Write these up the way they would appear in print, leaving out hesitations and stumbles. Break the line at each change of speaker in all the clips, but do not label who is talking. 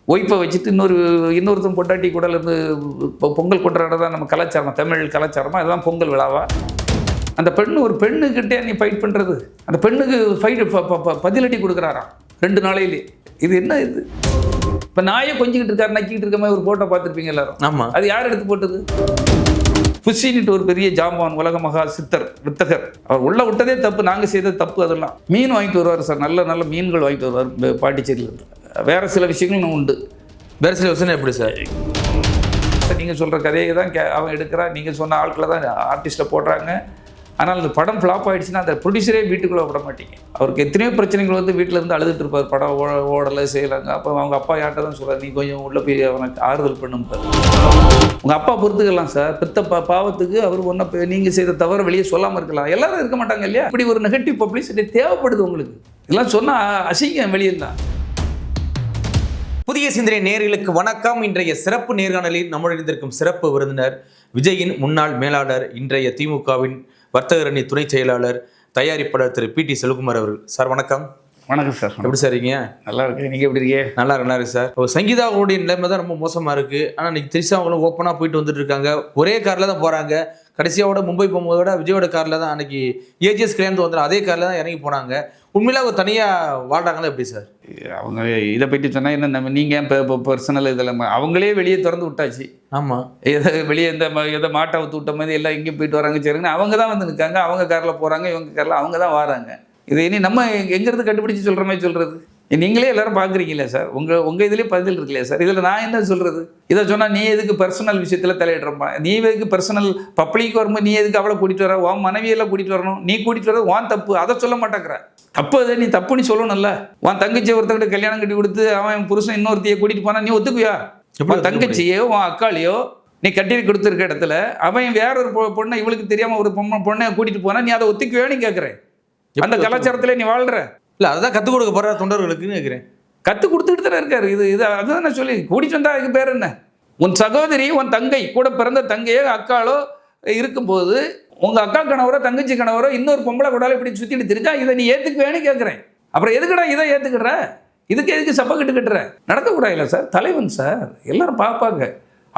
Wifi வச்சுட்டு இன்னொருத்தன் பொட்டாட்டி கூட இருந்து பொங்கல் கொண்டாடுறது தான் நம்ம கலாச்சாரம், தமிழ் கலாச்சாரமாக அதுதான் பொங்கல் விழாவா? அந்த ஒரு பெண்ணுக்கிட்டே நீ ஃபைட் பண்ணுறது, அந்த பெண்ணுக்கு பதிலடி கொடுக்குறாராம் 2 நாளையிலே. இது என்ன இது? இப்போ நாயே கொஞ்சிக்கிட்டு இருக்காரு, நக்கிக்கிட்டு இருக்க மாதிரி ஒரு ஃபோட்டோ பார்த்துருப்பீங்க எல்லாரும். ஆமாம், அது யார் எடுத்து போட்டது? புஷின்ட்டு ஒரு பெரிய ஜாம்பான், உலக மகா சித்தர் வித்தகர், அவர் உள்ள விட்டதே தப்பு, நாங்கள் செய்தது தப்பு. அதெல்லாம் மீன் வாங்கிட்டு வருவார் சார், நல்ல நல்ல மீன்கள் வாங்கிட்டு வருவார் பாண்டிச்சேரியிலேருந்து. வேறு சில விஷயங்களும் உண்டு.
வேறு சில விஷயம் எப்படி சார்?
நீங்கள் சொல்கிற கதையை தான் அவன் எடுக்கிறான், நீங்கள் சொன்ன ஆட்களை தான் ஆர்டிஸ்ட்டை போடுறாங்க. ஆனால் அந்த படம் ஃப்ளாப் ஆகிடுச்சுன்னா அந்த ப்ரொடியூசரே வீட்டுக்குள்ளே விட மாட்டீங்க. அவருக்கு எத்தனையோ பிரச்சனைகள் வந்து வீட்டில் இருந்து அழுதுட்டு இருப்பார், படம் ஓடலை செய்யலாங்க. அப்போ அவங்க அப்பா யார்கிட்ட தான் சொல்கிறார், நீ கொஞ்சம் உள்ளே போய் அவனுக்கு ஆறுதல் பண்ணுப்பார். உங்கள் அப்பா பொறுத்துக்கலாம் சார், பெத்த பாவத்துக்கு அவர் ஒன்றை நீங்கள் செய்த தவிர வெளியே சொல்லாமல் இருக்கலாம். எல்லாரும் இருக்க மாட்டாங்க இல்லையா? இப்படி ஒரு நெகட்டிவ் பப்ளிசிட்டி தேவைப்படுது உங்களுக்கு. இதெல்லாம் சொன்னால் அசிங்கம் வெளியில் தான்.
புதிய சிந்தனை நேயர்களுக்கு வணக்கம். இன்றைய சிறப்பு நேர்காணலில் நம்முடன் இருந்திருக்கும் சிறப்பு விருந்தினர் விஜயின் முன்னாள் மேலாளர், இன்றைய திமுகவின் வர்த்தக அணி துணை செயலாளர், தயாரிப்பாளர் திரு PT செல்வகுமார் அவர்கள். சார் வணக்கம்.
வணக்கம் சார்.
எப்படி சார் இருக்கீங்க?
நல்லா இருக்கு, நீங்கள் எப்படி இருக்கீங்க?
நல்லா இருக்கு சார். சங்கீதாவுடைய நிலைமை தான் ரொம்ப மோசமாக இருக்குது. ஆனால் இன்னைக்கு திரிஷா அவங்களும் ஓப்பனாக போயிட்டு வந்துட்டு இருக்காங்க. ஒரே காரில் தான் போகிறாங்க. கடைசியோட மும்பை போகும்போதோட விஜயோட காரில் தான் அன்னைக்கு ஏஜிஎஸ் கல்யாணத்து வந்துடும், அதே காரில் தான் இறங்கி போனாங்க. உண்மையில அவங்க தனியாக வாழ்றாங்களா எப்படி சார்?
அவங்க இதை பற்றி சொன்னால் என்ன, நம்ம நீங்கள் இப்போ பர்சனல் இதில் அவங்களே வெளியே திறந்து விட்டாச்சு.
ஆமாம்,
வெளியே எதை மாட்டை ஊற்று விட்ட மாதிரி எல்லாம் எங்கேயும் போயிட்டு வராங்க சரிங்க. அவங்க தான் வந்து நிற்காங்க, அவங்க காரில் போகிறாங்க, இவங்க காரில் அவங்க தான் வராங்க. இதை இனி நம்ம எங்கேருந்து கண்டுபிடிச்சி சொல்கிற மாதிரி சொல்கிறது? நீங்களே எல்லாரும் பார்க்குறீங்களே சார், உங்கள் இதுலேயே பதில் இருக்குல்லையா சார்? இதில் நான் என்ன சொல்கிறது? இதை சொன்னால் நீ எதுக்கு பர்சனல் விஷயத்தில் தலையிடுறப்பா? நீ எதுக்கு பர்சனல் பப்ளிக் வரும்போது நீ எதுக்கு அவளை கூட்டிகிட்டு வர? உன் மனைவியெல்லாம் கூட்டிகிட்டு வரணும், நீ கூட்டிகிட்டு வர உன் தப்பு, அதை சொல்ல மாட்டேங்கிற. தப்பு அதை நீ தப்புன்னு சொல்லணும்ல. உன் தங்கச்சி ஒருத்தக்கிட்ட கல்யாணம் கட்டி கொடுத்து அவன் புருஷன் இன்னொருத்தையை கூட்டிகிட்டு போனால் நீ ஒத்துக்குவியா? உன் தங்கச்சியோ உன் அக்காளியோ நீ கட்டி கொடுத்துருக்க இடத்துல அவன் வேற ஒரு பொண்ணை, இவளுக்கு தெரியாமல் ஒரு பொண்ணை கூட்டிகிட்டு போனால் நீ அதை ஒத்துக்குவியான்னு கேட்குறேன். அந்த கலாச்சாரத்தில் நீ வாழ்கிற
இல்லை, அதுதான் கற்றுக் கொடுக்க போகிற தொண்டர்களுக்குன்னு கேட்குறேன்.
கற்றுக் கொடுத்துக்கிட்டு தானே இருக்காரு. அதுதான் நான் சொல்லி கூட்டிகிட்டு வந்தால் அதுக்கு பேர் என்ன? உன் சகோதரி, உன் தங்கை, கூட பிறந்த தங்கையோ அக்காளோ இருக்கும்போது உங்கள் அக்கா கணவரோ தங்கச்சி கணவரோ இன்னொரு பொம்பளை கூடாலும் இப்படி சுற்றிட்டு தெரிஞ்சா இதை நீ ஏற்றுக்குவேன்னு கேட்குறேன். அப்புறம் எதுக்குடா இதை ஏற்றுக்கிற? இதுக்கு எதுக்கு சப்பக்கிட்டு கட்டுற? நடக்கக்கூடாது இல்லை சார், தலைவன் சார், எல்லாரும் பார்ப்பாங்க.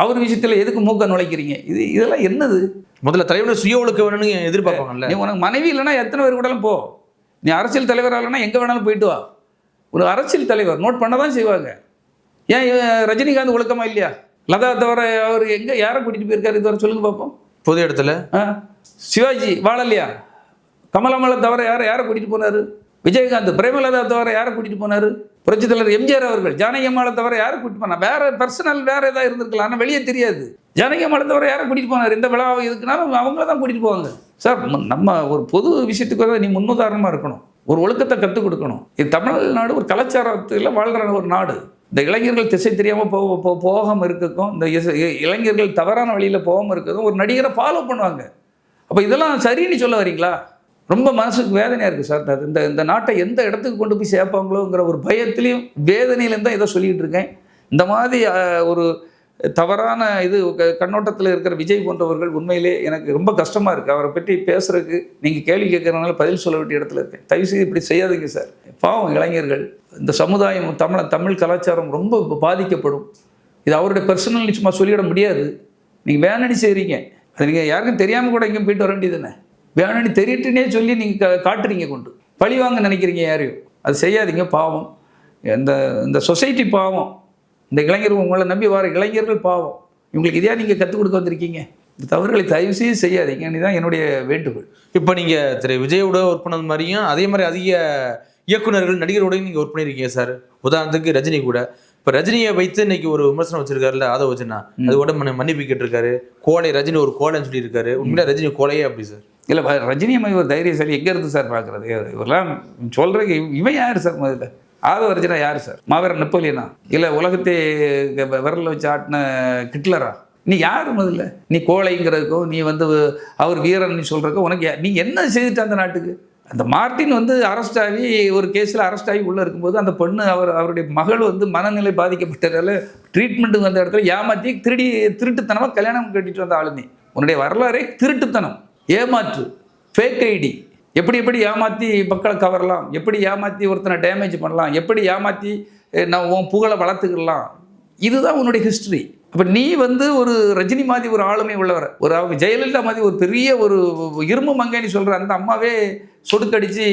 அவர் விஷயத்தில் எதுக்கு மூக்க நுழைக்கிறீங்க? இதெல்லாம் என்னது?
முதல்ல தலைவனை சுய ஒழுக்க வேணும்னு எதிர்பார்ப்பாங்கல்ல.
நீ உனக்கு மனைவி இல்லைன்னா எத்தனை பேர் கூடாலும் போ. நீ அரசியல் தலைவராக இல்லைன்னா எங்கே வேணாலும் போயிட்டு வா. ஒரு அரசியல் தலைவர் நோட் பண்ண தான் செய்வாங்க. ஏன் ரஜினிகாந்த் ஒழுக்கமா இல்லையா? லதா தவிர அவர் எங்கே யாரை கூட்டிகிட்டு போயிருக்காரு இதுவரை சொல்லுங்க பார்ப்போம்.
பொது இடத்துல
சிவாஜி வாழலையா? கமலமலை தவிர யாரை கூட்டிகிட்டு போனார்? விஜயகாந்த், பிரேமலதா தவிர யாரை கூட்டிகிட்டு போனார்? புரட்சித் தலைவர் எம்ஜிஆர் அவர்கள் ஜானகி அம்மாவை தவிர யாரை கூட்டிட்டு போனார்? வேற பர்சனல் வேற ஏதாவது இருந்திருக்கலாம், ஆனால் வெளியே தெரியாது. ஜானகி அம்மாவை தவிர யாரை கூட்டிகிட்டு போனார்? இந்த விழாவை இருக்குனாலும் அவங்கள தான் கூட்டிகிட்டு போவாங்க சார். நம்ம ஒரு பொது விஷயத்துக்கு வந்து நீ முன்னுதாரணமாக இருக்கணும், ஒரு ஒழுக்கத்தை கற்றுக் கொடுக்கணும். இது தமிழ்நாடு ஒரு கலாச்சாரத்தில் வாழ்கிற ஒரு நாடு. இந்த இளைஞர்கள் திசை தெரியாமல் போகாமல் இருக்கக்கும், இந்த இளைஞர்கள் தவறான வழியில் போகாமல் இருக்கக்கும் ஒரு நடிகரை ஃபாலோ பண்ணுவாங்க. அப்போ இதெல்லாம் சரின்னு சொல்ல வரீங்களா? ரொம்ப மனசுக்கு வேதனையாக இருக்குது சார். இந்த நாட்டை எந்த இடத்துக்கு கொண்டு போய் சேர்ப்பாங்களோங்கிற ஒரு பயத்துலேயும் வேதனையிலேருந்து தான் இதை சொல்லிகிட்டு இருக்கேன். இந்த மாதிரி ஒரு தவறான கண்ணோட்டத்தில் இருக்கிற விஜய் போன்றவர்கள் உண்மையிலே எனக்கு ரொம்ப கஷ்டமாக இருக்குது. அவரை பற்றி பேசுகிறதுக்கு நீங்கள் கேள்வி கேட்குறதுனால பதில் சொல்ல வேண்டிய இடத்துல இருக்கேன். தயவுசெய்து இப்படி செய்யாதீங்க சார். பாவம் இளைஞர்கள், இந்த சமுதாயம், தமிழ் கலாச்சாரம் ரொம்ப பாதிக்கப்படும். இது அவருடைய பர்சனல் சும்மா சொல்லிவிட முடியாது. நீங்கள் வேணான்னு செய்கிறீங்க, அது நீங்கள் யாருக்கும் தெரியாமல் கூட எங்கேயும் போயிட்டு வர வேண்டியது தானே? வேணான்னு தெரியிட்டுனே சொல்லி நீங்கள் காட்டுறீங்க, கொண்டு பழி வாங்க நினைக்கிறீங்க யாரையும். அது செய்யாதீங்க. பாவம், இந்த சொசைட்டி பாவம், இந்த இளைஞர்கள், உங்களை நம்பி வர இளைஞர்கள் பாவம். இவங்களுக்கு இதையா நீங்கள் கற்றுக் கொடுக்க வந்திருக்கீங்க? இந்த தவறுகளை தயவு செய்து செய்யாதீங்க. இதுதான் என்னுடைய வேண்டுகோள்.
இப்போ நீங்கள் திரு விஜயோட ஒர்க் பண்ணது மாதிரியும் அதே மாதிரி அதிக இயக்குநர்கள், நடிகரோடையும் நீங்கள் ஒர்க் பண்ணியிருக்கீங்க சார். உதாரணத்துக்கு ரஜினி கூட. இப்போ ரஜினியை வைத்து இன்னைக்கு ஒரு விமர்சனம் வச்சிருக்காருல்ல, அதை வச்சுன்னா அது கூட மன்னிப்பு கேட்டிருக்காரு. கோலை, ரஜினி ஒரு கோலைன்னு சொல்லியிருக்காரு. உண்மையில ரஜினி கோலையே அப்படி சார்? இல்லை,
ரஜினி அம்மா ஒரு தைரியசாலி எங்கேருந்து சார் பார்க்குறது? இவரெல்லாம் சொல்கிறதுக்கு இவன் யார் சார்? முதல்ல ஆதவ யார் சார்? மாவீரன் நெப்போலியனா? இல்லை உலகத்தை விரலில் வச்சு ஆட்டின ஹிட்லரா? நீ யார் முதல்ல? நீ கோழைங்கிறதுக்கும் நீ வந்து அவர் வீரன் நீ சொல்கிறதுக்கும் உனக்கு நீ என்ன செய்துட்டு அந்த நாட்டுக்கு? அந்த மார்ட்டின் வந்து அரெஸ்ட் ஆகி ஒரு கேஸில் அரெஸ்ட் ஆகி உள்ளே இருக்கும்போது அந்த பொண்ணு அவருடைய மகள் வந்து மனநிலை பாதிக்கப்பட்டதால ட்ரீட்மெண்ட்டுக்கு வந்த இடத்துல ஏமாற்றி திருட்டுத்தனமாக கல்யாணம் கட்டிட்டு வந்த ஆளுநே. உன்னுடைய வரலாறே திருட்டுத்தனம், ஏமாற்று, ஃபேக் ஐடி. எப்படி ஏமாற்றி மக்களை கவரலாம், எப்படி ஏமாற்றி ஒருத்தனை டேமேஜ் பண்ணலாம், எப்படி ஏமாற்றி நான் உன் புகழை வளர்த்துக்கலாம். இதுதான் உன்னுடைய ஹிஸ்ட்ரி. அப்போ நீ வந்து ஒரு ரஜினி மாதிரி ஒரு ஆளுமை உள்ளவர், ஒரு அவங்க ஜெயலலிதா மாதிரி ஒரு பெரிய ஒரு இரும்பு மங்கைன்னு சொல்கிற அந்த அம்மாவே சொடுக்கடிச்சு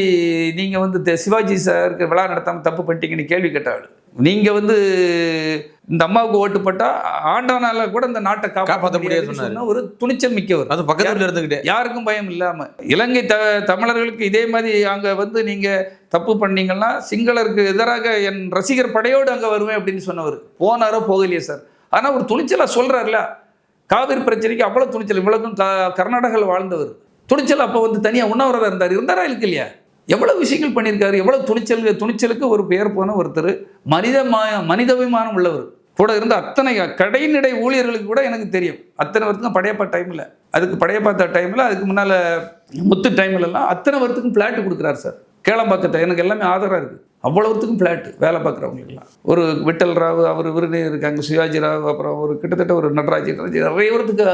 நீங்கள் வந்து சிவாஜி சாருக்கு விழா நடத்தாமல் தப்பு பண்ணிட்டீங்கன்னு கேள்வி கேட்டாள். நீங்கள் வந்து இந்த அம்மாவுக்கு ஓட்டு போட்டால் ஆண்டவனால கூட இந்த நாட்டை காப்பாற்ற முடியாது சொன்ன ஒரு துணிச்சல் மிக்கவர்.
அது பக்கத்தில் இருந்துக்கிட்டே
யாருக்கும் பயம் இல்லாமல். இலங்கை தமிழர்களுக்கு இதே மாதிரி அங்கே வந்து நீங்கள் தப்பு பண்ணீங்கன்னா சிங்களருக்கு எதிராக என் ரசிகர் படையோடு அங்கே வருவேன் அப்படின்னு சொன்னவர். போனாரோ போகலையே சார். ஆனால் ஒரு துணிச்சலாக சொல்கிறார்ல, காவிரி பிரச்சனைக்கு அவ்வளோ துணிச்சல். இவ்வளோக்கும் கர்நாடகாவில் வாழ்ந்தவர் துணிச்சல். அப்போ வந்து தனியாக உண்ணாவிரதம் இருந்தாரா இருக்கு இல்லையா? எவ்வளோ விஷயங்கள் பண்ணியிருக்காரு. எவ்வளோ துணிச்சலுக்கு ஒரு பெயர் போன ஒருத்தர், மனிதாபிமானம் உள்ளவர். கூட இருந்த அத்தனை கடைநிலை ஊழியர்களுக்கு கூட எனக்கு தெரியும். அத்தனை வருத்துக்கும் படையப்பா டைமில், அதுக்கு படையப்பா டைமில், அதுக்கு முன்னால் முத்து டைம்லலாம் அத்தனை வருத்துக்கும் ஃப்ளாட்டு கொடுக்குறாரு சார். கேளம்பாக்கத்தை எனக்கு எல்லாமே ஆதரவாக இருக்குது. அவ்வளோத்துக்கும் ஃப்ளாட்டு வேலை பார்க்குறவங்களுக்குலாம். ஒரு விட்டல் ராவ், அவர் விருது இருக்காங்க, சிவாஜி ராவ், அப்புறம் ஒரு கிட்டத்தட்ட ஒரு நடராஜ் நிறைய பேருக்கு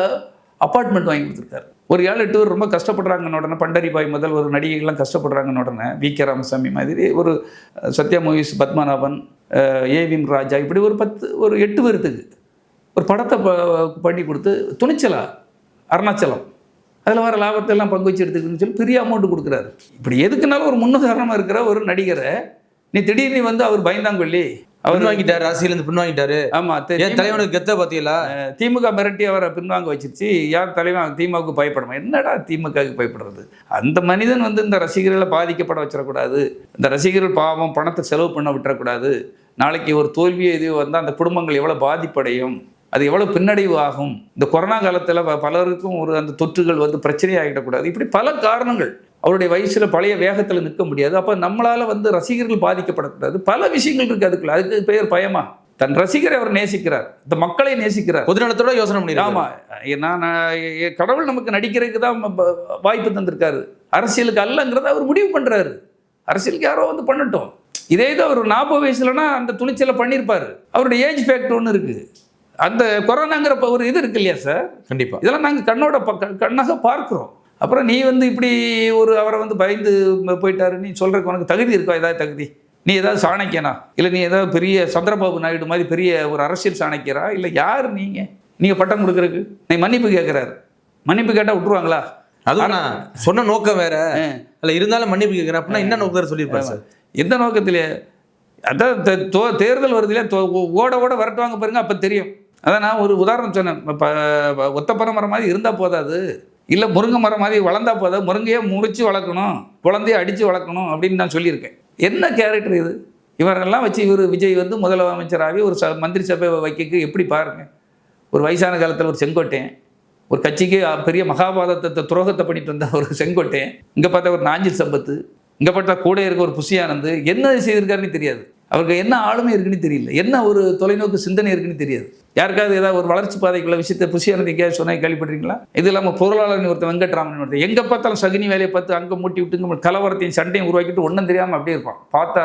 அப்பார்ட்மெண்ட் வாங்கி கொடுத்துருக்காரு. ஒரு 7-8 பேர் ரொம்ப கஷ்டப்படுறாங்கன்னு உடனே, பண்டரிபாய் முதல் ஒரு நடிகைகள்லாம் கஷ்டப்படுறாங்கன்னு உடனே வி.கே. ராமசாமி மாதிரி, ஒரு சத்யா மூவிஸ் பத்மநாபன், ஏவிஎம் ராஜா, இப்படி ஒரு 8 பேர்த்துக்கு ஒரு படத்தை பண்ணி கொடுத்து துணிச்சலா அருணாச்சலம் அதில் வர லாபத்தை எல்லாம் பங்கு வச்சு எடுத்துக்கணும்னு சொல்லி பெரிய அமௌண்ட் கொடுக்குறாரு. இப்படி எதுக்குனாலும் ஒரு முன்னுதாரணமாக இருக்கிற ஒரு நடிகரை நீ திடீர்னு வந்து அவர் பயந்தாங்கொல்லி அவர்
வாங்கிட்டாரு, அரசியலேருந்து பின்வாங்கிட்டாரு.
ஆமாம்,
தலைவனுக்கு கெத்த பார்த்தீங்களா?
திமுக மிரட்டி அவரை பின்வாங்க வச்சிருச்சு. யார் தலைவன் திமுகவுக்கு பயப்படணும்? என்னடா திமுகவுக்கு பயப்படுறது? அந்த மனிதன் வந்து இந்த ரசிகர்களை பாதிக்கப்பட வச்சிடக்கூடாது. இந்த ரசிகர்கள் பாவம் பணத்தை செலவு பண்ண விட்டுறக்கூடாது. நாளைக்கு ஒரு தோல்வியோ எதுவும் வந்தால் அந்த குடும்பங்கள் எவ்வளோ பாதிப்படையும், அது எவ்வளோ பின்னடைவு ஆகும். இந்த கொரோனா காலத்தில் பலருக்கும் ஒரு அந்த தொற்றுகள் வந்து பிரச்சனையாகிடக்கூடாது. இப்படி பல காரணங்கள். அவருடைய வயசில் பழைய வேகத்தில் நிற்க முடியாது. அப்போ நம்மளால் வந்து ரசிகர்கள் பாதிக்கப்படக்கூடாது. பல விஷயங்கள் இருக்குது அதுக்குள்ள. அதுக்கு பெயர் பயமா? தன் ரசிகரை அவர் நேசிக்கிறார், இந்த மக்களை நேசிக்கிறார்,
பொதுநலத்தோட யோசனை பண்ணி.
ஆமாம், கடவுள் நமக்கு நடிக்கிறதுக்கு தான் வாய்ப்பு தந்திருக்காரு, அரசியலுக்கு அல்லங்கிறத அவர் முடிவு பண்ணுறாரு. அரசியலுக்கு யாரோ வந்து பண்ணட்டும். இதே இது அவர் 40 வயசுலனா அந்த துணிச்சலை பண்ணியிருப்பார். அவருடைய ஏஜ் ஃபேக்டர் ஒன்று இருக்குது. அந்த கொரோனாங்கிற ஒரு இது இருக்கு இல்லையா சார்? கண்டிப்பாக இதெல்லாம் நாங்கள் கண்ணாக பார்க்குறோம். அப்புறம் நீ வந்து இப்படி ஒரு அவரை வந்து பயந்து போயிட்டாரு நீ சொல்கிறதுக்கு உனக்கு தகுதி இருக்கா? ஏதாவது தகுதி? நீ ஏதாவது சாணக்கியனா? இல்லை நீ ஏதாவது பெரிய சந்திரபாபு நாயுடு மாதிரி பெரிய ஒரு அரசியல் சாணக்கியரா? இல்லை யார் நீங்கள் பட்டம் கொடுக்குறதுக்கு? நீ மன்னிப்பு கேட்குறாரு. மன்னிப்பு கேட்டால் விட்டுருவாங்களா?
அதுவும் நான் சொன்ன நோக்கம் வேற இல்லை, இருந்தாலும் மன்னிப்பு கேட்குறேன் அப்படின்னா என்ன நோக்கம் சொல்லியிருப்பாரு சார்?
எந்த நோக்கத்திலே? அதான் தேர்தல் வருது இல்லையா, ஓட வரட்டுவாங்க பாருங்க, அப்போ தெரியும். அதான் நான் ஒரு உதாரணம் சொன்னேன். ஒத்தப்பனை மரம் மாதிரி இருந்தால் போதாது, இல்லை முருங்கை மரம் மாதிரி வளர்ந்தா போதாது, முருங்கையை முறிச்சு வளர்க்கணும், குழந்தைய அடித்து வளர்க்கணும் அப்படின்னு நான் சொல்லியிருக்கேன். என்ன கேரக்டர் இது? இவரெல்லாம் வச்சு விஜய் வந்து முதலமைச்சராகி ஒரு மந்திரி சபை வைக்க எப்படி பாருங்க. ஒரு வயசான காலத்தில் ஒரு செங்கோட்டையன், ஒரு கட்சிக்கு பெரிய மகாபாரதத்தை துரோகத்தை பண்ணிட்டு வந்த ஒரு செங்கோட்டையன், இங்கே பார்த்தா ஒரு நாஞ்சில் சம்பத்து, இங்கே பார்த்தா கூட இருக்க ஒரு புஷியானந்து, என்ன செய்திருக்காருன்னு தெரியாது. அவருக்கு என்ன ஆளுமை இருக்குன்னு தெரியல, என்ன ஒரு தொலைநோக்கு சிந்தனை இருக்குன்னு தெரியாது. யாருக்காவது ஏதாவது ஒரு வளர்ச்சி பாதைக்குள்ள விஷயத்தை புஷியானது எங்கேயாவது சொன்னால் கேள்விப்பட்டிருக்கீங்களா? இது இல்லாமல் பொருளாளர் ஒருத்தர் வெங்கட்ராமன் ஒருத்தர், எங்கே பார்த்தாலும் சகுனி வேலையை பார்த்து அங்கே மூட்டி விட்டு கலவரத்தையும் சண்டையும் உருவாக்கிட்டு ஒன்றும் தெரியாமல் அப்படியே இருப்பான். பார்த்தா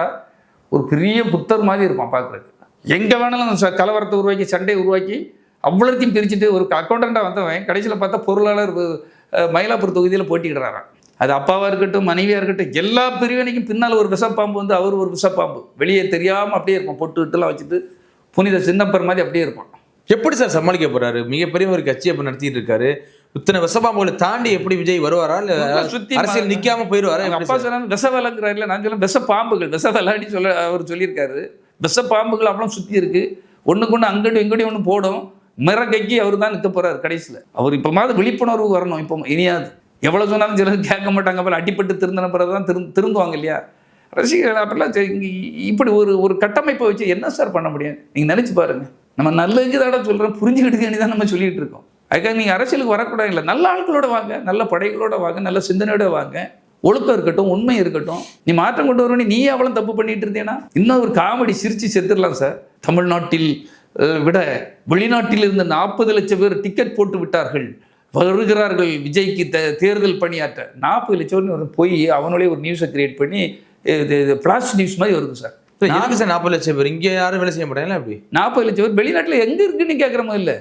ஒரு பெரிய புத்தர் மாதிரி இருப்பான் பார்க்குறதுக்கு. எங்கே வேணாலும் கலவரத்தை உருவாக்கி சண்டையை உருவாக்கி அவ்வளோத்தையும் பிரிச்சுட்டு ஒரு அக்கௌண்டண்ட்டாக வந்தவன் கடைசியில் பார்த்தா பொருளாளர் மயிலாப்பூர் தொகுதியில் போட்டிக்கிடுறாரான். அது அப்பாவாக இருக்கட்டும், மனைவியாக இருக்கட்டும், எல்லா பிரிவினைக்கும் பின்னால் ஒரு விஷப்பாம்பு வந்து அவர் ஒரு விஷப்பாம்பு வெளியே தெரியாமல் அப்படியே இருப்பான். பொட்டுலாம் வச்சுட்டு புனித சின்னப்பர் மாதிரி அப்படியே இருப்பான்.
எப்படி சார் சமாளிக்க போறாரு? மிகப்பெரிய ஒரு கட்சி அப்போ நடத்திட்டு இருக்காரு. இத்தனை விஷப்பாம்புகளை தாண்டி எப்படி விஜய் வருவாரா? இல்லை சுற்றி அரசியல் நிற்காம போயிடுவாரா?
அப்பா சொன்னாங்க விஷவலைங்கிறாரு. இல்லை நான் சொல்ல விஷப்பாம்புகள், விஷவலான்னு அவர் சொல்லியிருக்காரு. விஷப்பாம்புகள் அவ்வளோ சுற்றி இருக்குது. ஒன்றுக்கு ஒன்று அங்கிட்டும் இங்கிட்டும் ஒன்று போடும். மிரகைக்கு அவர் தான் நிற்க போகிறார் கடைசியில். அவர் இப்போ மாதிரி விழிப்புணர்வு வரணும். இப்போ இனியாது எவ்வளோ சொன்னாலும் சிலர் கேட்க மாட்டாங்க. அப்புறம் அடிப்பட்டு திருந்தின பிறகு தான் திருந்துவாங்க இல்லையா ரசிகர்கள்? அப்படிலாம் இப்படி ஒரு கட்டமைப்பை வச்சு என்ன சார் பண்ண முடியும்? நீங்கள் நினச்சி பாருங்கள். நம்ம நல்லதுக்கு தாட சொல்கிறோம், புரிஞ்சுக்கிட்டு தான் நம்ம சொல்லிகிட்டு இருக்கோம். அதுக்காக நீங்கள் அரசியலுக்கு வரக்கூடாது இல்லை, நல்ல ஆட்களோட வாங்க, நல்ல படைகளோட வாங்க, நல்ல சிந்தனையோட வாங்க, ஒழுக்கம் இருக்கட்டும், உண்மை இருக்கட்டும். நீ மாற்றம் கொண்டு வரணும். நீ அவ்வளோ தப்பு பண்ணிட்டு இருந்தேன்னா இன்னும் ஒரு காமெடி சிரித்து செத்துடலாம் சார். தமிழ்நாட்டில் விட வெளிநாட்டில் இருந்து 40 லட்சம் பேர் டிக்கெட் போட்டு விட்டார்கள், வருகிறார்கள் விஜய்க்கு தேர்தல் பணியாற்ற. 40 லட்சம் போய் அவனோடய ஒரு நியூஸை கிரியேட் பண்ணி ஃப்ளாஷ் நியூஸ் மாதிரி வருது சார்.
யாருக்கு சார் 40 லட்சம் பேர்? இங்கே யாரும் வேலை செய்ய மாட்டாங்களா? அப்படி
40 லட்சம் பேர் வெளிநாட்டில் எங்கே இருக்குன்னு கேட்குற மாதிரி இல்லை.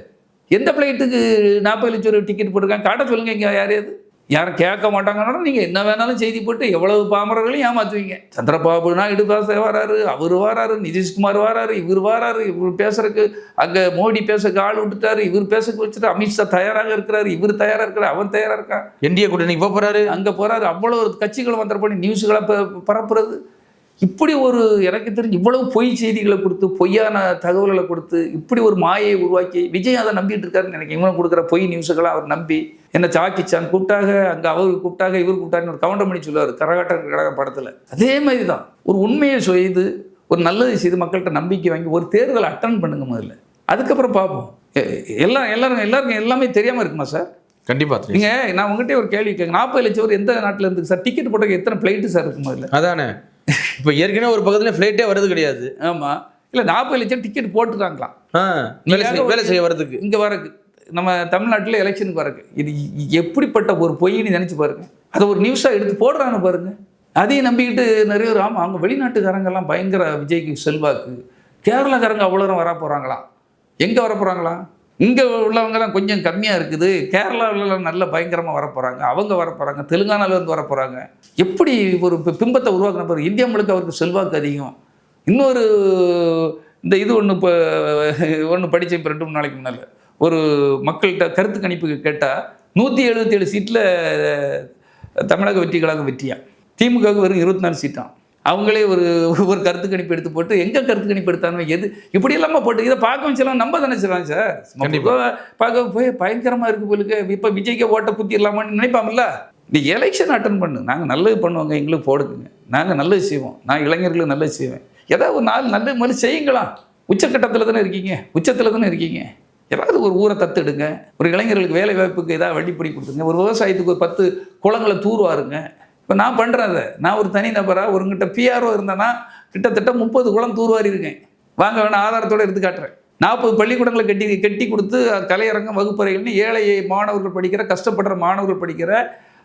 எந்த ஃப்ளைட்டுக்கு 40 லட்சம் டிக்கெட் போட்டிருக்காங்க? காட்ட சொல்லுங்க. இங்கே யாரையாவது யாரும் கேட்க மாட்டாங்கன்னா நீங்கள் என்ன வேணாலும் செய்தி போட்டு எவ்வளவு பாமரர்களையும் ஏமாற்றுவீங்க. சந்திரபாபு நாயுடு வராரு, அவர் வராரு, நிதிஷ்குமார் வராரு, இவர் பேசுறதுக்கு அங்கே மோடி பேசுறதுக்கு ஆள் விட்டுட்டாரு, இவர் பேசுறதுக்கு வச்சுட்டு அமித்ஷா தயாராக இருக்கிறாரு, இவர் தயாராக இருக்கிறார், அவன் தயாராக இருக்கான்,
என்டிஏ கூட்டணிக்கு போறாரு,
அங்கே போறாரு, அவ்வளோ கட்சிகள் வந்துட நியூஸ்களை பரப்புறது. இப்படி ஒரு எனக்கு தெரிஞ்சு இவ்வளவு பொய் செய்திகளை கொடுத்து, பொய்யான தகவல்களை கொடுத்து, இப்படி ஒரு மாயை உருவாக்கி விஜய் அதை நம்பிட்டு இருக்காருன்னு எனக்கு. இவங்க கொடுக்குற பொய் நியூஸுகளை அவர் நம்பி என்ன சாக்கிச்சான் கூப்பிட்டாக, அங்கே அவருக்கு கூப்பிட்டாங்க, இவரு கூப்பிட்டாங்கன்னு ஒரு கவுண்டர் பண்ணி சொல்லுவார் கரகாட்ட படத்தில். அதே மாதிரி தான் ஒரு உண்மையை செய்து ஒரு நல்லது செய்து மக்கள்கிட்ட நம்பிக்கை வாங்கி ஒரு தேர்தலை அட்டன் பண்ணுங்க முதல்ல, அதுக்கப்புறம் பார்ப்போம். எல்லாருக்கும் எல்லாமே தெரியாமல் இருக்குமா சார்?
கண்டிப்பாக.
நீங்கள் நான் உங்கள்கிட்ட ஒரு கேள்வி கேட்க, 40 லட்சம் பேர் எந்த நாட்டில் இருந்து சார் டிக்கெட் போட்ட எத்தனை ஃப்ளைட்டு சார் இருக்கு முதல்ல?
அதானே இப்போ ஏற்கனவே ஒரு பக்கத்தில் ஃப்ளைட்டே வரது கிடையாது.
ஆமாம், இல்லை 40 லட்சம் டிக்கெட் போட்டுருக்காங்களாம்
வேலை செய்ய வரதுக்கு,
இங்கே வரக்கு, நம்ம தமிழ்நாட்டில் எலெக்ஷனுக்கு வரக்கு. இது எப்படிப்பட்ட ஒரு பொய்ன்னு நினச்சி பாருங்க. அதை ஒரு நியூஸாக எடுத்து போடுறான்னு பாருங்க. அதையும் நம்பிக்கிட்டு நிறைய பேர் ஆமாம் அவங்க வெளிநாட்டுக்காரங்கெல்லாம் பயங்கர விஜய்க்கு செல்வாக்கு, கேரளாக்காரங்க அவ்வளோ வர போகிறாங்களாம். எங்கே வர போகிறாங்களாம்? இங்கே உள்ளவங்க தான் கொஞ்சம் கம்மியாக இருக்குது, கேரளாவில் நல்ல பயங்கரமாக வர போகிறாங்க, அவங்க வர போகிறாங்க, தெலுங்கானாவிலேருந்து வர போகிறாங்க. எப்படி ஒரு பிம்பத்தை உருவாக்குன பாரு. இந்தியா முழுக்க அவருக்கு செல்வாக்கு அதிகம். இன்னொரு இந்த இது ஒன்று படித்தேன் இப்போ 2-3 நாளைக்கு முன்னால். ஒரு மக்கள்கிட்ட கருத்து கணிப்புக்கு கேட்டால் 177 சீட்டில் தமிழக வெற்றி கழகம் வெற்றியா, திமுகவுக்கு வெறும் 24 சீட்டான். அவங்களே ஒரு கருத்து கணிப்பு எடுத்து போட்டு எங்கே கருத்து கணிப்பு எடுத்தாங்க எது இப்படி இல்லாமல் போட்டு இதை பார்க்க வச்சலாம் நம்ம தானே செய்வாங்க சார். பார்க்க போய் பயங்கரமாக இருக்குது போலுக்கு, இப்போ விஜய்க்கு ஓட்டை குத்திடலாமான்னு நினைப்பாங்கல்ல. நீ எலெக்ஷன் அட்டன் பண்ணு, நாங்கள் நல்லது பண்ணுவோங்க, எங்களுக்கு போடுங்க, நாங்கள் நல்லது செய்வோம், நான் இளைஞர்களுக்கு நல்லது செய்வேன், ஏதாவது ஒரு நாள் நல்ல மாதிரி செய்யுங்களா. உச்சக்கட்டத்தில் தானே இருக்கீங்க, உச்சத்தில் தானே இருக்கீங்க. ஏதாவது ஒரு ஊரை தத்தெடுங்க, ஒரு இளைஞர்களுக்கு வேலை வாய்ப்புக்கு ஏதாவது வழிப்படி கொடுத்துங்க, ஒரு விவசாயத்துக்கு ஒரு 10 குளங்களை தூர்வாருங்க. இப்போ நான் பண்ணுறேன் அதை, நான் ஒரு தனி நபராக ஒருங்கிட்ட பிஆர்ஓ இருந்தேன்னா கிட்டத்தட்ட 30 குளம் தூர்வாரி இருக்கேன். வாங்க வேணா ஆதாரத்தோடு எடுத்து காட்டுறேன். 40 பள்ளிக்கூடங்களை கட்டி கொடுத்து கலையரங்கம் வகுப்பறைகள்னு ஏழை மாணவர்கள் படிக்கிற, கஷ்டப்படுற மாணவர்கள் படிக்கிற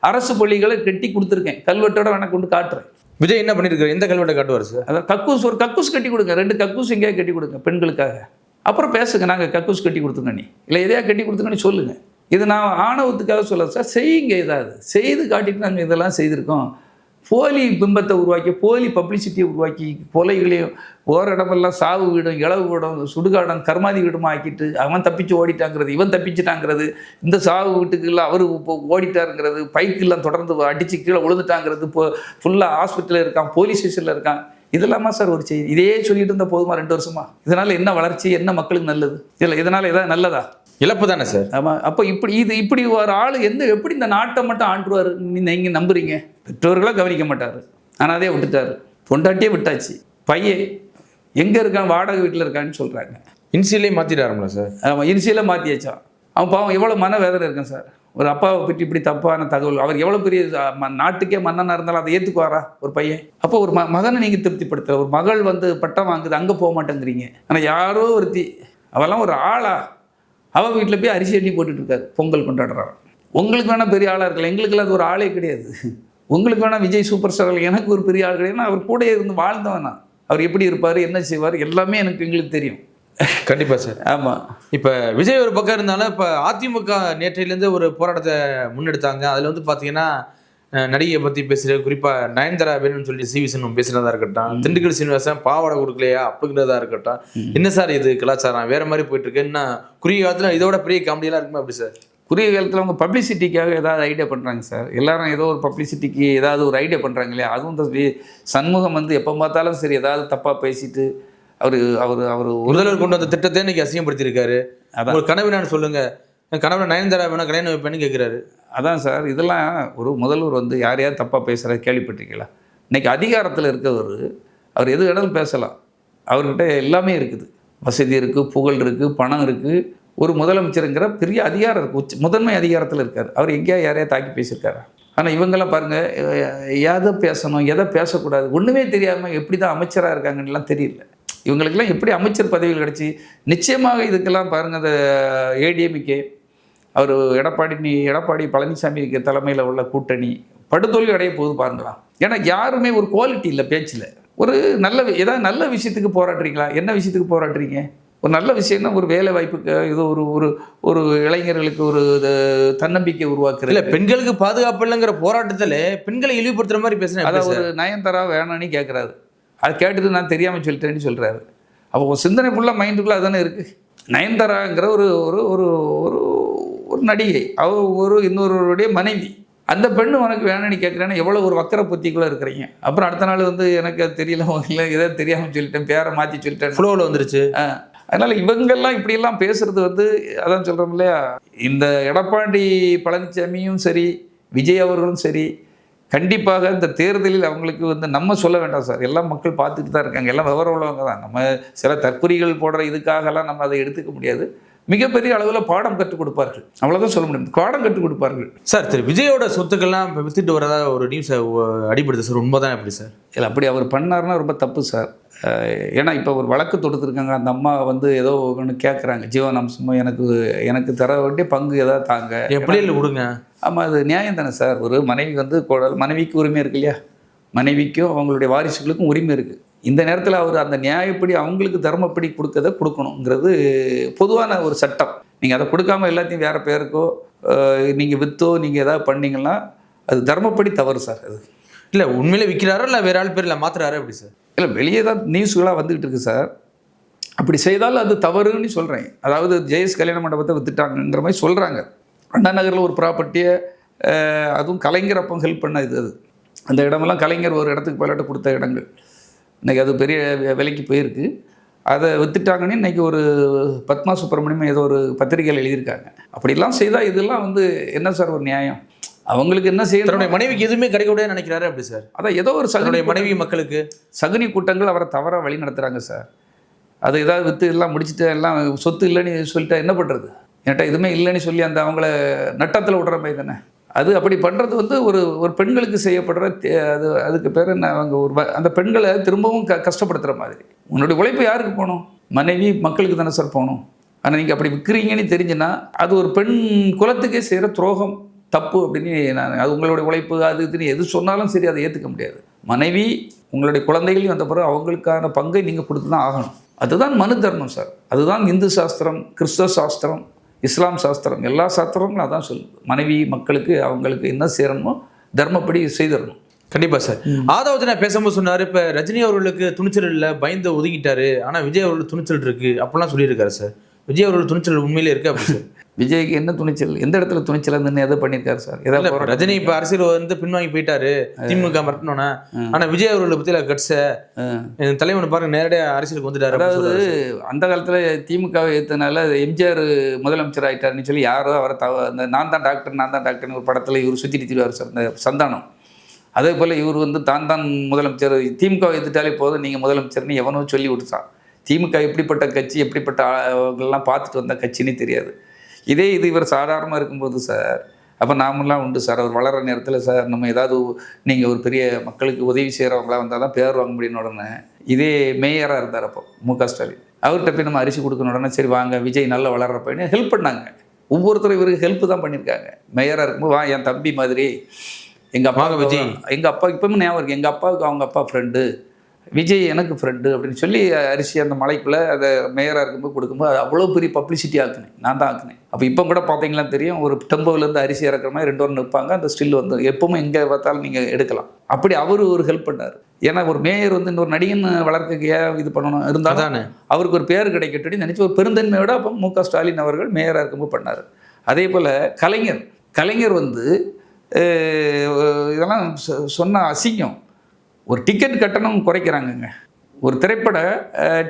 அரசு பள்ளிகளை கட்டி கொடுத்துருக்கேன். கல்வெட்டோட வேணா கொண்டு காட்டுறேன்.
விஜய் என்ன பண்ணியிருக்காரு? எந்த கல்வெட்டை காட்டுவார் சார்?
அதாவது ஒரு கக்கூஸ் கட்டி கொடுங்க, 2 கக்கூஸ் எங்கேயாவது கட்டி கொடுங்க பெண்களுக்காக. அப்புறம் பேசுங்க, நாங்கள் கக்கூஸ் கட்டி கொடுத்துங்க நீ இல்லை எதையா கட்டி கொடுத்துங்கன்னு சொல்லுங்கள். இது நான் ஆணவத்துக்காக சொல்ல சார், செய்யுங்க, ஏதாவது செய்து காட்டிட்டு நாங்கள் இதெல்லாம் செய்திருக்கோம். போலி பிம்பத்தை உருவாக்கி, போலி பப்ளிசிட்டியை உருவாக்கி, கொலைகளையும் ஓர இடமெல்லாம் சாவு வீடும், இளவு வீடும், சுடுகாடம், கர்மாதி வீடுமா ஆக்கிட்டு அவன் தப்பிச்சு ஓடிட்டாங்கிறது, இவன் தப்பிச்சுட்டாங்கிறது, இந்த சாவு வீட்டுக்குலாம் அவர் ஓடிட்டாருங்கிறது, பைக்கெல்லாம் தொடர்ந்து அடித்து கீழே விழுந்துட்டாங்கிறது, இப்போ ஃபுல்லாக ஹாஸ்பிட்டலில் இருக்கான், போலீஸ் ஸ்டேஷனில் இருக்கான். இதெல்லாமா சார் ஒரு செய்தி? இதையே சொல்லிட்டு இருந்தால் போதுமா 2 வருஷமா? இதனால் என்ன வளர்ச்சி, என்ன மக்களுக்கு நல்லது? இல்லை இதனால் எதாவது நல்லதா?
இழப்பு தானே சார்.
ஆமாம். அப்போ இப்படி ஒரு ஆள் எப்படி இந்த நாட்டை மட்டும் ஆண்டுவார் நீங்கள் நம்புறீங்க? பெற்றோர்களாக கவனிக்க மாட்டார், ஆனால் அதே விட்டுட்டார். பொண்டாட்டியே விட்டாச்சு, பையன் எங்கே இருக்கான், வாடகை வீட்டில் இருக்கான்னு சொல்கிறாங்க.
இன்சியலே மாற்றிட்டாருங்களா சார்?
ஆமாம், இன்சியலே மாற்றியாச்சான். அவன் பாவம் எவ்வளோ மனவேதனை இருக்கேன் சார். ஒரு அப்பாவை பற்றி இப்படி தப்பான தகவல், அவர் எவ்வளோ பெரிய நாட்டுக்கே மன்னனாக இருந்தாலும் அதை ஏற்றுக்குவாரா ஒரு பையன்? அப்போ ஒரு மகனை நீங்கள் திருப்திப்படுத்த, ஒரு மகள் பட்டம் வாங்குது, அங்கே போக மாட்டேங்கிறீங்க. ஆனால் யாரோ ஒருத்தி, அவெல்லாம் ஒரு ஆளா, அவள் வீட்டில் போய் அரிசி எண்ணி போட்டுட்ருக்காரு, பொங்கல் கொண்டாடுறான். உங்களுக்கு வேணால் பெரிய ஆளாக இருக்கலாம், எங்களுக்கெல்லாம் அது ஒரு ஆளே கிடையாது. உங்களுக்கு வேணால் விஜய் சூப்பர் ஸ்டார், எனக்கு ஒரு பெரிய ஆள் கிடையாது. அவர் கூட இருந்து வாழ்ந்தவனா, அவர் எப்படி இருப்பார், என்ன செய்வார், எல்லாமே எங்களுக்கு தெரியும்.
கண்டிப்பாக சார்.
ஆமாம்.
இப்போ விஜய் ஒரு பக்கம் இருந்தாலும் இப்போ அதிமுக நேற்றையிலேருந்து ஒரு போராட்டத்தை முன்னெடுத்தாங்க. அதில் பார்த்தீங்கன்னா நடிகையை பற்றி பேசுகிற, குறிப்பாக நயன்தாரா வேணும்னு சொல்லி சிவி சண்முகம் பேசுகிறதா இருக்கட்டும், திண்டுக்கல் சீனிவாசன் பாவாடை கொடுக்கலையா அப்படிங்கிறதா இருக்கட்டும். என்ன சார் இது கலாச்சாரம் வேறு மாதிரி போயிட்டுருக்கு? என்ன குறுகிய காலத்தில் இதோட பெரிய காமெடியெல்லாம் இருக்குமா அப்படி சார்?
குறுகிய காலத்தில் அவங்க பப்ளிசிட்டிக்காக ஏதாவது ஐடியா பண்ணுறாங்க சார். எல்லாரும் ஏதோ ஒரு பப்ளிசிட்டிக்கு ஏதாவது ஒரு ஐடியா பண்ணுறாங்க இல்லையா? அதுவும் இந்த சண்முகம் எப்போ பார்த்தாலும் சரி ஏதாவது தப்பாக பேசிட்டு அவர்
முதல்வர் கொண்டு வந்த திட்டத்தை இன்னைக்கு அசிங்கப்படுத்தியிருக்காரு. அதான் ஒரு கனவு நான் சொல்லுங்கள், கனவுல நயன்தாரா வேணா கல்யாணம் வைப்பேன்னு கேட்குறாரு.
அதான் சார், இதெல்லாம் ஒரு முதல்வர் யாரையாவது தப்பாக பேசுகிற கேள்விப்பட்டிருக்கீங்களா? இன்றைக்கி அதிகாரத்தில் இருக்கவர், அவர் எது வேணாலும் பேசலாம், அவர்கிட்ட எல்லாமே இருக்குது, வசதி இருக்குது, புகழ் இருக்குது, பணம் இருக்குது. ஒரு முதலமைச்சருங்கிற பெரிய அதிகாரம் இருக்குது, முதன்மை அதிகாரத்தில் இருக்கார். அவர் எங்கேயா யாரையா தாக்கி பேசியிருக்காரு? ஆனால் இவங்கெல்லாம் பாருங்கள், எதை பேசணும் எதை பேசக்கூடாது ஒன்றுமே தெரியாமல் எப்படி தான் அமைச்சராக இருக்காங்கன்னெலாம் தெரியல. இவங்களுக்கெல்லாம் எப்படி அமைச்சர் பதவிகள் கிடச்சி? நிச்சயமாக இதுக்கெல்லாம் பாருங்கள், அந்த ஏடிஎம்கே அவர் எடப்பாடி பழனிசாமிக்கு தலைமையில் உள்ள கூட்டணி படுதோல்வி அடைய போது பாருங்களாம். ஏன்னா யாருமே ஒரு குவாலிட்டி இல்லை பேச்சில். ஒரு ஏதாவது நல்ல விஷயத்துக்கு போராடுறீங்களா? என்ன விஷயத்துக்கு போராடுறீங்க? ஒரு நல்ல விஷயம்னா ஒரு வேலை வாய்ப்புக்கு இது ஒரு ஒரு ஒரு இளைஞர்களுக்கு ஒரு தன்னம்பிக்கை உருவாக்குறது.
இல்ல பெண்களுக்கு பாதுகாப்பு இல்லைங்கிற போராட்டத்துல பெண்களை இழிவுபடுத்துற மாதிரி பேசுறேன்.
அதை ஒரு நயன்தாரா வேணான்னு கேட்குறாரு. அதை கேட்டுட்டு நான் தெரியாமல் சொல்லிட்டேன்னு சொல்கிறாரு. அப்போ ஒரு சிந்தனை ஃபுல்லாக மைண்டுக்குள்ளே அதுதானே இருக்குது. நயன்தாராங்கிற ஒரு ஒரு ஒரு ஒரு ஒரு நடிகை, இன்னொருடைய மனைவி. அந்த பெண்ணு உனக்கு வேணும்னு கேட்குறேன்னா எவ்வளோ ஒரு வக்கர புத்திக்குள்ளே இருக்கிறீங்க. அப்புறம் அடுத்த நாள் எனக்கு அது தெரியல, இல்லை எதோ தெரியாமல் சொல்லிட்டேன், பேரை மாற்றி சொல்லிட்டேன்,
ஃப்ளோவில் வந்துருச்சு.
அதனால் இவங்கெல்லாம் இப்படியெல்லாம் பேசுகிறது அதான் சொல்கிறோம் இல்லையா, இந்த எடப்பாடி பழனிசாமியும் சரி விஜய் அவர்களும் சரி கண்டிப்பாக இந்த தேர்தலில் அவங்களுக்கு நம்ம சொல்ல வேண்டாம் சார், எல்லாம் மக்கள் பார்த்துட்டு தான் இருக்காங்க, எல்லாம் விவரம் உள்ளவங்க தான். நம்ம சில தற்குறிகள் போடுற இதுக்காகலாம் நம்ம அதை எடுத்துக்க முடியாது. மிகப்பெரிய அளவில் பாடம் கற்றுக் கொடுப்பார்கள், அவ்வளோதான் சொல்ல முடியும். பாடம் கற்றுக் கொடுப்பார்கள்
சார். திரு விஜயோட சொத்துக்கள்லாம் வித்துட்டு வரதா ஒரு நியூஸ் அடிபடுது சார், உண்மைதான் எப்படி சார்?
இல்லை, அப்படி அவர் பண்ணார்னா ரொம்ப தப்பு சார். ஏன்னா இப்போ ஒரு வழக்கு தொடுத்துருக்காங்க, அந்த அம்மா ஏதோ ஒன்று கேட்குறாங்க, ஜீவனாம்சமாக எனக்கு தர வேண்டிய பங்கு ஏதாவது தாங்க,
எப்படி இல்லை விடுங்க.
ஆமாம், அது நியாயம் தானே சார். ஒரு மனைவி மனைவிக்கு உரிமை இருக்கு இல்லையா, மனைவிக்கும் அவங்களுடைய வாரிசுகளுக்கும் உரிமை இருக்குது. இந்த நேரத்தில் அவர் அந்த நியாயப்படி அவங்களுக்கு தர்மப்படி கொடுக்கணுங்கிறது பொதுவான ஒரு சட்டம். நீங்கள் அதை கொடுக்காம எல்லாத்தையும் வேறு பேருக்கோ நீங்கள் விற்றோ நீங்கள் எதாவது பண்ணிங்கன்னா அது தர்மப்படி தவறு சார். அது
இல்லை உண்மையிலே விற்கிறாரோ இல்லை வேறு ஆள் பேரில் மாற்றுறாரோ எப்படி சார்?
இல்லை, வெளியே தான் நியூஸ்களாக வந்துக்கிட்டு இருக்குது சார். அப்படி செய்தால் அது தவறுன்னு சொல்கிறேன். அதாவது ஜெயஸ் கல்யாண மண்டபத்தை விற்றுட்டாங்கங்கிற மாதிரி சொல்கிறாங்க. அண்ணா நகரில் ஒரு ப்ராப்பர்ட்டியை, அதுவும் கலைஞர் அப்போ ஹெல்ப் பண்ண அது அந்த இடமெல்லாம் கலைஞர் ஒரு இடத்துக்கு பயிலாட்ட கொடுத்த இடங்கள். இன்றைக்கி அது பெரிய விலைக்கு போயிருக்கு. அதை விற்றுட்டாங்கன்னு இன்றைக்கி ஒரு பத்மா சுப்பிரமணியம் ஏதோ ஒரு பத்திரிகையில் எழுதியிருக்காங்க. அப்படிலாம் செய்தால் இதெல்லாம் என்ன சார் ஒரு நியாயம்? அவங்களுக்கு என்ன செய்யணும்?
தன்னுடைய மனைவிக்கு எதுவுமே கிடைக்க முடியாது நினைக்கிறாரு அப்படி சார்.
அதான் ஏதோ ஒரு
சகுனி மனைவி மக்களுக்கு
சகுனி கூட்டங்கள் அவரை தவறாக வழி நடத்துகிறாங்க சார். அது ஏதாவது விற்று எல்லாம் முடிச்சுட்டு எல்லாம் சொத்து இல்லைன்னு சொல்லிட்டா என்ன பண்ணுறது? என்கிட்ட எதுவுமே இல்லைன்னு சொல்லி அந்த அவங்கள நட்டத்தில் விடுற மாதிரி தானே. அது அப்படி பண்ணுறது ஒரு ஒரு பெண்களுக்கு செய்யப்படுற அதுக்கு பேர் என்ன, அவங்க அந்த பெண்களை திரும்பவும் கஷ்டப்படுத்துகிற மாதிரி. உன்னுடைய உழைப்பு யாருக்கு போகணும்? மனைவி மக்களுக்கு தானே சார் போகணும். ஆனால் நீங்கள் அப்படி விற்கிறீங்கன்னு தெரிஞ்சுன்னா அது ஒரு பெண் குலத்துக்கே செய்கிற துரோகம், தப்பு அப்படின்னு அது உங்களுடைய உழைப்பு அது இதுன்னு எது சொன்னாலும் சரி அதை ஏற்றுக்க முடியாது. மனைவி உங்களுடைய குழந்தைகளையும் வந்த பிறகு அவங்களுக்கான பங்கை நீங்கள் கொடுத்து தான் ஆகணும். அதுதான் மனு தர்மம் சார். அதுதான் இந்து சாஸ்திரம், கிறிஸ்தவ சாஸ்திரம், இஸ்லாம் சாஸ்திரம், எல்லா சாஸ்திரங்களும் அதான் சொல்லுது. மனைவி மக்களுக்கு அவங்களுக்கு என்ன செய்யணுமோ தர்மப்படி செய்திடணும்.
கண்டிப்பாக சார். ஆதவஜனா பேசும்போது சொன்னார், இப்போ ரஜினி அவர்களுக்கு துணிச்சல் இல்லை, பயந்து ஒதுக்கிட்டாரு, ஆனால் விஜய் அவர்களுக்கு துணிச்சல் இருக்குது அப்படிலாம் சொல்லியிருக்காரு சார். விஜய் அவர்கள் துணிச்சல் உண்மையிலே இருக்கு அப்படி சார்?
விஜய்க்கு என்ன துணிச்சல், எந்த இடத்துல துணிச்சல் இருந்துன்னு எதை பண்ணியிருக்காரு சார்? ஏதாவது
ரஜினி இப்போ அரசியல் பின்வாங்கி போயிட்டாரு, திமுக மறட்டணும்னா, ஆனால் விஜய் அவர்களை பற்றி கட்ச தலைவனை பாருங்க நேரடியாக அரசியலுக்கு வந்துட்டாரு.
அதாவது அந்த காலத்தில் திமுகவை ஏற்றனால எம்ஜிஆர் முதலமைச்சர் ஆகிட்டாருன்னு சொல்லி யாரோ அவரை அந்த நான் தான் டாக்டர்னு ஒரு படத்தில் இவர் சுற்றிட்டு திருவார் சார், இந்த சந்தானம். அதே போல் இவர் தான் முதலமைச்சர், திமுகவை ஏற்றுட்டாலே போதும் நீங்கள் முதலமைச்சர்னு எவனோ சொல்லி விட்டுட்டான். திமுக எப்படிப்பட்ட கட்சி, எப்படிப்பட்ட ஆள்கள்லாம் பார்த்துட்டு வந்த கட்சின்னு தெரியாது. இது இவர் சாதாரணமாக இருக்கும்போது சார், அப்போ நாமெல்லாம் உண்டு சார். அவர் வளர நேரத்தில் சார் நம்ம ஏதாவது நீங்கள் ஒரு பெரிய மக்களுக்கு உதவி செய்கிறவங்களா வந்தால் தான் பேர் வாங்க முடியும். உடனே இதே மேயராக இருந்தார் அப்போ மு.க. ஸ்டாலின். அவர்கிட்ட போய் நம்ம அரிசி கொடுக்கணும், உடனே சரி வாங்க விஜய் நல்லா வளர்றப்பன்னு ஹெல்ப் பண்ணாங்க. ஒவ்வொருத்தரும் இவருக்கு ஹெல்ப் தான் பண்ணியிருக்காங்க. மேயராக இருக்கும்போது வா என் தம்பி மாதிரி, எங்கள் அப்பா விஜய், எங்கள் அப்பா இப்போவும் ஞாபகம் இருக்குது, எங்கள் அப்பாவுக்கு அவங்க அப்பா ஃப்ரெண்டு, விஜய் எனக்கு ஃப்ரெண்டு அப்படின்னு சொல்லி அரிசி அந்த மலைக்குள்ளே அதை மேயராக இருக்கும்போது கொடுக்கும்போது அது அவ்வளோ பெரிய பப்ளிசிட்டி ஆக்குனேன், நான் தான் ஆக்குனேன். அப்போ இப்போ கூட பார்த்தீங்களா தெரியும், ஒரு டெம்போவிலேருந்து அரிசி இறக்குற மாதிரி 2 பேர் நிற்பாங்க, அந்த ஸ்டில் எப்போவுமே எங்கே பார்த்தாலும் நீங்கள் எடுக்கலாம். அப்படி அவர் ஒரு ஹெல்ப் பண்ணார். ஏன்னா ஒரு மேயர் இன்னொரு நடிகன் வளர்க்க ஏன் இது பண்ணணும் இருந்தாலும் அவருக்கு ஒரு பேர் கிடைக்கட்டும் நினச்சி ஒரு பெருந்தன்மையோட அப்போ மு.க. ஸ்டாலின் அவர்கள் மேயராக இருக்கும்போது பண்ணார். அதே போல் கலைஞர் இதெல்லாம் சொன்ன அசிங்கம். ஒரு டிக்கெட் கட்டணம் குறைக்கிறாங்கங்க, ஒரு திரைப்பட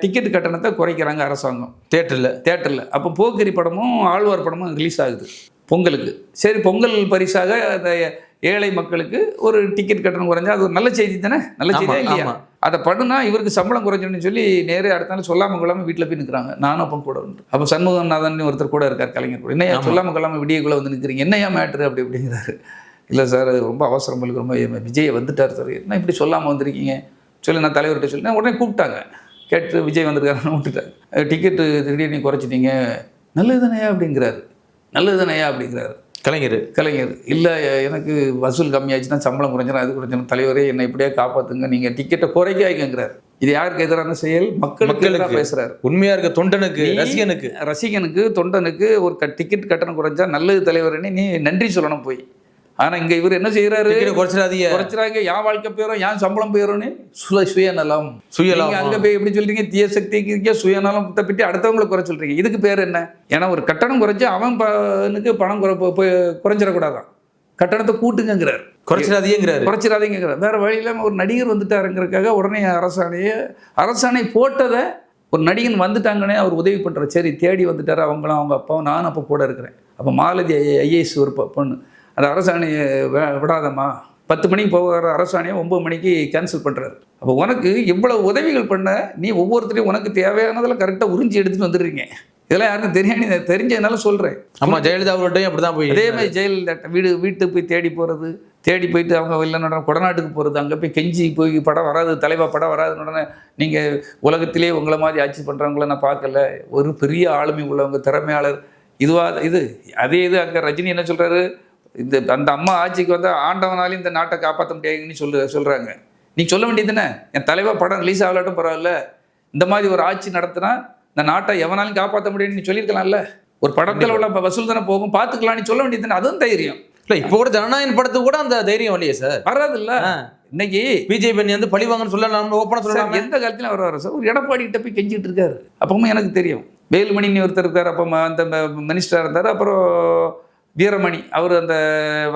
டிக்கெட் கட்டணத்தை குறைக்கிறாங்க அரசாங்கம் தேட்டரில். அப்போ போக்கிரி படமும் ஆழ்வார் படமும் ரிலீஸ் ஆகுது பொங்கலுக்கு. சரி, பொங்கல் பரிசாக அந்த ஏழை மக்களுக்கு ஒரு டிக்கெட் கட்டணம் குறைஞ்சா அது ஒரு நல்ல செய்தி தானே, நல்ல செய்தியா இல்லையா? அதை பண்ணுனா இவருக்கு சம்பளம் குறைஞ்சோன்னு சொல்லி நேரே அடுத்த நாள் சொல்லாமல் கொள்ளாமல் வீட்டில் போய் நிற்கிறாங்க. நானும் அப்போ கூட உண்டு. அப்போ சண்முகநாதன் ஒருத்தர் கூட இருக்கார் கலைஞர் கூட. என்னையா சொல்லாமல் கொள்ளாமல் விடியக்குள்ளே வந்து நிற்கிறீங்க, என்னையா மேட்ரு அப்படிங்கிறாரு. இல்லை சார் ரொம்ப அவசரம், ரொம்ப விஜய் வந்துட்டார் சார், என்ன இப்படி சொல்லாமல் வந்திருக்கீங்க சொல்லி நான் தலைவர்கிட்ட சொல்லி உடனே கூப்பிட்டாங்க. கேட்டு விஜய் வந்திருக்காருன்னு விட்டுட்டாங்க. டிக்கெட்டு திடீர்னு குறைச்சிட்டீங்க, நல்லது தானையா அப்படிங்கிறாரு. கலைஞர் இல்லை எனக்கு வசூல் கம்மியாச்சுன்னா சம்பளம் குறைஞ்சிடும், அது குறைஞ்சிடும், தலைவரே என்னை இப்படியே காப்பாற்றுங்க, நீங்கள் டிக்கெட்டை குறைக்காய்ங்கிறார். இது யாருக்கு எதிரான செயல்? மக்களுக்கு எதிராக பேசுறாரு.
உண்மையா இருக்க தொண்டனுக்கு, ரசிகனுக்கு,
தொண்டனுக்கு ஒரு டிக்கெட் கட்டணம் குறைஞ்சா நல்லது தலைவர்னு நீ நன்றி சொல்லணும் போய். ஆனா இங்க இவர் என்ன செய்யறாரு? குறைச்சிடாங்க, என் வாழ்க்கை போயிடும், என் சம்பளம் போயிடும்னு சுயநலம். அங்க போய் எப்படி சொல்றீங்க? தீய சக்திக்கு சுயநலத்தை பற்றி அடுத்தவங்களை குறை சொல்றீங்க. இதுக்கு பேர் என்ன? ஏன்னா ஒரு கட்டணம் குறைச்சு அவனுக்கு பணம் குறைஞ்சிடக்கூடாதான், கட்டணத்தை கூட்டுங்கிறார். குறைச்சிடாதீங்கிறார். வேற வழி இல்லாமல் ஒரு நடிகர் வந்துட்டாருங்கிறதுக்காக உடனே அரசாணை போட்டதை ஒரு நடிகன் வந்துட்டாங்கன்னே அவர் உதவி பண்றாரு. சரி, தேடி வந்துட்டாரு, அவங்களும் அவங்க அப்பாவும், நானும் அப்போ கூட இருக்கிறேன். அப்போ மாலதி ஐஏஎஸ் ஒரு பொண்ணு, அந்த அரசாணையை விடாதம்மா, 10 மணிக்கு போகிற அரசாணையை 9 மணிக்கு கேன்சல் பண்ணுறாரு. அப்போ உனக்கு இவ்வளவு உதவிகள் பண்ண நீ ஒவ்வொருத்தரையும் உனக்கு தேவையானதில் கரெக்டாக உறிஞ்சி எடுத்துகிட்டு வந்துடுறீங்க. இதெல்லாம் யாருக்கும் தெரியாது, தெரிஞ்சதுனால சொல்கிறேன்.
ஆமாம், ஜெயலலிதா அவர்கள்ட்டையும் அப்படி தான் போய்
அதே மாதிரி ஜெயலலிதா வீட்டுக்கு போய் தேடி போகிறது, தேடி போயிட்டு அவங்க இல்லைன்னா கொடநாட்டுக்கு போகிறது, அங்கே போய் கெஞ்சி போய் படம் வராது, தலைவா படம் வராதுன்னு உடனே நீங்கள் உலகத்திலே உங்களை மாதிரி ஆட்சி பண்ணுறவங்கள நான் பார்க்கல, ஒரு பெரிய ஆளுமை உள்ளவங்க, திறமையாளர், இது அதே இது அங்கே ரஜினி என்ன சொல்கிறாரு? அந்த அம்மா ஆட்சிக்கு வந்து ஆண்டவனாலையும் இந்த நாட்டை காப்பாற்ற முடியாதுன்னு சொல்கிறாங்க. நீ சொல்ல வேண்டியது தானே, என் தலைவா படம் ரிலீஸ் ஆகலாட்டும் பரவாயில்ல, இந்த மாதிரி ஒரு ஆட்சி நடத்தினா இந்த நாட்டை எவனாலும் காப்பாற்ற முடியும்னு நீ சொல்லியிருக்கலாம்ல. ஒரு படத்தில் உள்ள வசூல் தானே போகும், பார்த்துக்கலாம், நீ சொல்ல வேண்டியது தானே. அதுவும் தைரியம்
இல்லை. இப்போ கூட ஜனநாயகன் படத்துக்கு கூட அந்த தைரியம் இல்லையே சார்,
வராது இல்லை. இன்னைக்கு
பிஜேபி வந்து பழி வாங்கன்னு சொல்லலாம், ஓப்பனாக சொல்லலாம்.
எந்த காலத்திலும் வர சார் ஒரு எடப்பாடி கிட்ட போய் கெஞ்சிட்டு இருக்காரு. அப்பவும் எனக்கு தெரியும், வேலுமணின்னு ஒருத்தர் இருக்கார், அப்போ அந்த மினிஸ்டராக இருந்தார். அப்புறம் வீரமணி, அவர் அந்த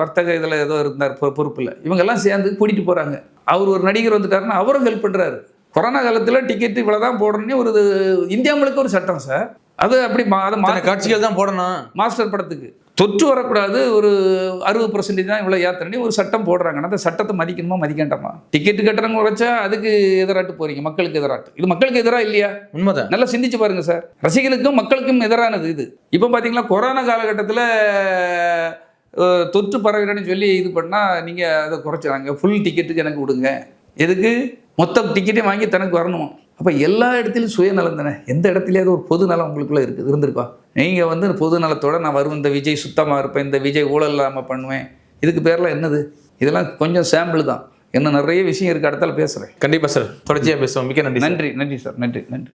வர்த்தக இதில் ஏதோ இருந்தார் பொறுப்பில். இவங்கெல்லாம் சேர்ந்து கூட்டிகிட்டு போகிறாங்க. அவர் ஒரு நடிகர் வந்துட்டாருன்னா அவரும் ஹெல்ப் பண்ணுறாரு. கொரோனா காலத்தில் டிக்கெட் இவ்வளோ தான் போடணும்னு ஒரு இந்தியா முழுக்க ஒரு சட்டம் சார். அது அப்படி அதை
காட்சிகள் தான் போடணும்.
மாஸ்டர் படத்துக்கு தொற்று வரக்கூடாது, ஒரு 60% தான் இவ்வளோ ஏற்றணும் ஒரு சட்டம் போடுறாங்கன்னா அந்த சட்டத்தை மதிக்கணுமா மதிக்கண்டாமா? டிக்கெட்டு கட்டணம் குறைச்சா அதுக்கு எதிராட்டு போகிறீங்க, மக்களுக்கு எதிராட்டு. இது மக்களுக்கு எதிராக இல்லையா?
உண்மைதான்.
நல்லா சிந்திச்சு பாருங்க சார். ரசிகர்களுக்கும் மக்களுக்கும் எதிரானது இது. இப்போ பார்த்தீங்களா, கொரோனா காலகட்டத்தில் தொற்று பரவிடன்னு சொல்லி இது பண்ணால் நீங்கள் அதை குறைச்சாங்க. ஃபுல் டிக்கெட்டுக்கு எனக்கு விடுங்க. எதுக்கு? மொத்த டிக்கெட்டையும் வாங்கி தனக்கு வரணும். அப்போ எல்லா இடத்துலையும் சுயநலம் தானே. எந்த இடத்துலையாவது ஒரு பொது நலம் உங்களுக்குள்ளே இருந்திருக்கா? நீங்கள் வந்து பொது நலத்தோடு நான் வருவேன், இந்த விஜய் சுத்தமாக இருப்பேன், இந்த விஜய் ஊழல் இல்லாமல் பண்ணுவேன், இதுக்கு பேரெலாம் என்னது? இதெல்லாம் கொஞ்சம் சாம்பிள் தான். இன்னும் நிறைய விஷயம் இருக்குது, அடுத்தால பேசுகிறேன்.
கண்டிப்பாக சார், தொடர்ச்சியாக பேசுவோம். மிக்க நன்றி.
நன்றி சார், நன்றி.